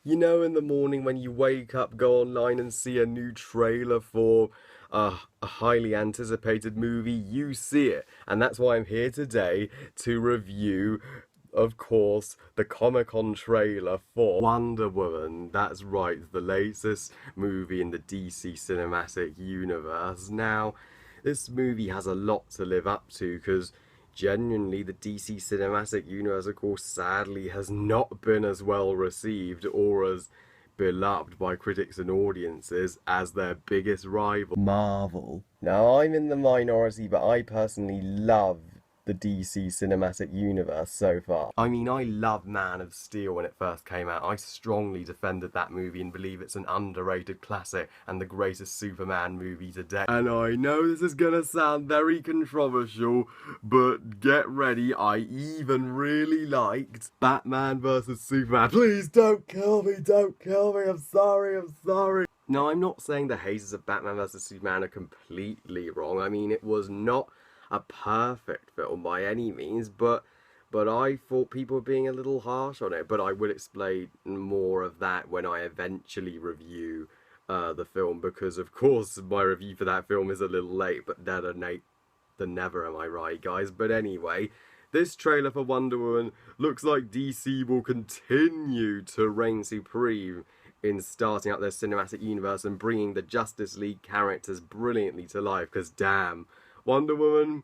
You know, in the morning when you wake up, go online and see a new trailer for a highly anticipated movie, you see it. And that's why I'm here today to review, of course, the Comic-Con trailer for Wonder Woman. That's right, the latest movie in the DC Cinematic Universe. Now, this movie has a lot to live up to because genuinely the DC Cinematic Universe, of course, sadly has not been as well received or as beloved by critics and audiences as their biggest rival, Marvel. Now, I'm in the minority, but I personally love the DC Cinematic Universe so far. I mean, I love Man of Steel when it first came out. I strongly defended that movie and believe it's an underrated classic and the greatest Superman movie to date. And I know this is gonna sound very controversial, but get ready, I even really liked Batman vs Superman. Please don't kill me, I'm sorry, I'm sorry. No, I'm not saying the haters of Batman vs Superman are completely wrong. I mean, it was not a perfect film by any means, but I thought people were being a little harsh on it. But I will explain more of that when I eventually review the film, because of course my review for that film is a little late, but better late than never, am I right, guys? But anyway, this trailer for Wonder Woman looks like DC will continue to reign supreme in starting up their cinematic universe and bringing the Justice League characters brilliantly to life, because damn, Wonder Woman,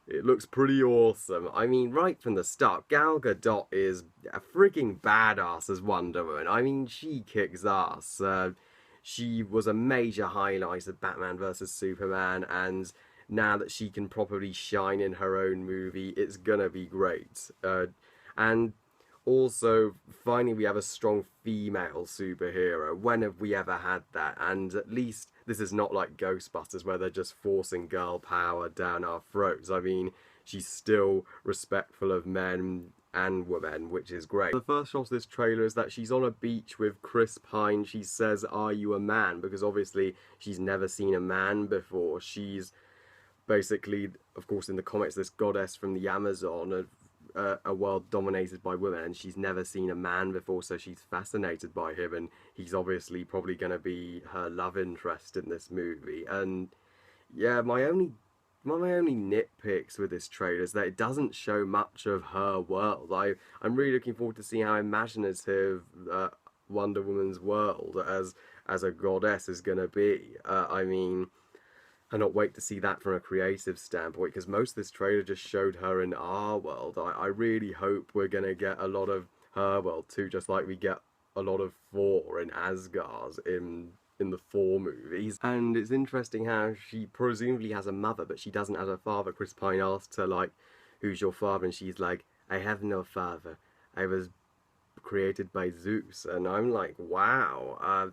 it looks pretty awesome. I mean, right from the start, Gal Gadot is a freaking badass as Wonder Woman. I mean, she kicks ass. She was a major highlight of Batman vs Superman, and now that she can properly shine in her own movie, it's gonna be great. And also, finally, we have a strong female superhero. When have we ever had that? And at least this is not like Ghostbusters, where they're just forcing girl power down our throats. I mean, she's still respectful of men and women, which is great. The first shot of this trailer is that she's on a beach with Chris Pine. She says, "Are you a man?" Because obviously she's never seen a man before. She's basically, of course, in the comics, this goddess from the Amazon, a world dominated by women, and she's never seen a man before, so she's fascinated by him, and he's obviously probably going to be her love interest in this movie. And yeah, my only nitpicks with this trailer is that it doesn't show much of her world. I'm really looking forward to seeing how imaginative Wonder Woman's world as a goddess is going to be. I mean, I cannot wait to see that from a creative standpoint, because most of this trailer just showed her in our world. I really hope we're going to get a lot of her world too, just like we get a lot of Thor and Asgard in the Thor movies. And it's interesting how she presumably has a mother, but she doesn't have a father. Chris Pine asks her, like, "Who's your father?" And she's like, "I have no father. I was created by Zeus." And I'm like, wow,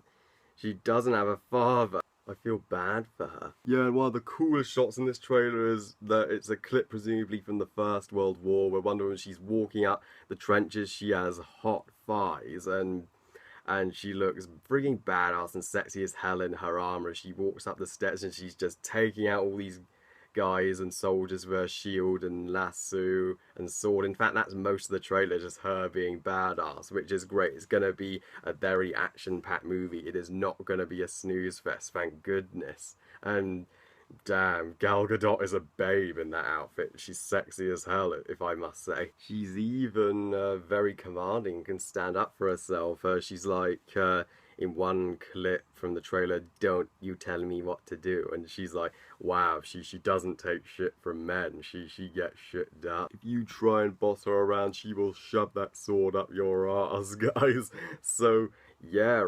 she doesn't have a father. I feel bad for her. Yeah, and one of the coolest shots in this trailer is that it's a clip presumably from the First World War, where Wonder Woman, she's walking up the trenches, she has hot thighs, and she looks freaking badass and sexy as hell in her armor. She walks up the steps and she's just taking out all these guys and soldiers with her shield and lasso and sword. In fact, that's most of the trailer, just her being badass, which is great. It's going to be a very action-packed movie. It is not going to be a snooze fest, thank goodness. And damn, Gal Gadot is a babe in that outfit. She's sexy as hell, if I must say. She's even very commanding, can stand up for herself. She's like, in one clip from the trailer, "Don't you tell me what to do." And she's like, wow, she doesn't take shit from men. She gets shit done. If you try and boss her around, she will shove that sword up your ass, guys. So, yeah,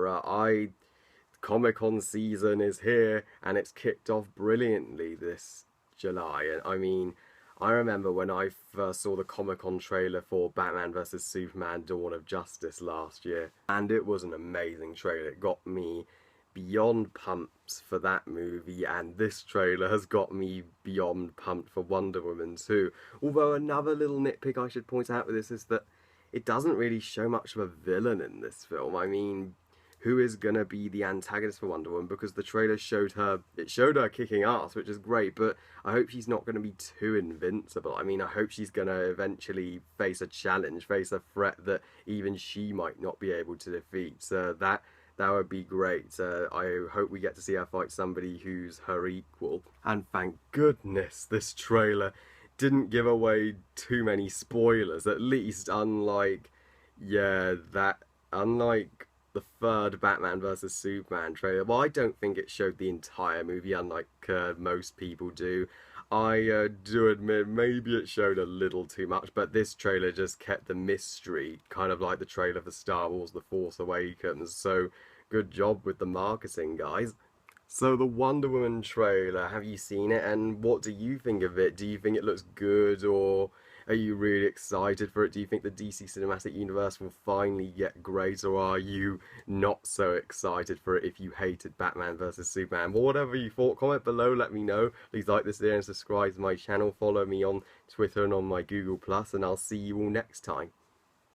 Comic-Con season is here, and it's kicked off brilliantly this July. And I mean, I remember when I first saw the Comic-Con trailer for Batman vs Superman: Dawn of Justice last year, and it was an amazing trailer. It got me beyond pumped for that movie, and this trailer has got me beyond pumped for Wonder Woman too. Although another little nitpick I should point out with this is that it doesn't really show much of a villain in this film. I mean, who is gonna be the antagonist for Wonder Woman, because the trailer showed her, it showed her kicking ass, which is great, but I hope she's not gonna be too invincible. I mean, I hope she's gonna eventually face a challenge, face a threat that even she might not be able to defeat. So that would be great. I hope we get to see her fight somebody who's her equal. And thank goodness this trailer didn't give away too many spoilers, at least, unlike the third Batman vs Superman trailer. Well, I don't think it showed the entire movie, unlike most people do. I do admit maybe it showed a little too much, but this trailer just kept the mystery, kind of like the trailer for Star Wars The Force Awakens. So good job with the marketing, guys. So the Wonder Woman trailer, have you seen it, and what do you think of it? Do you think it looks good, or are you really excited for it? Do you think the DC Cinematic Universe will finally get great, or are you not so excited for it if you hated Batman vs Superman? Well, whatever you thought, comment below, let me know. Please like this video and subscribe to my channel, follow me on Twitter and on my Google+, and I'll see you all next time.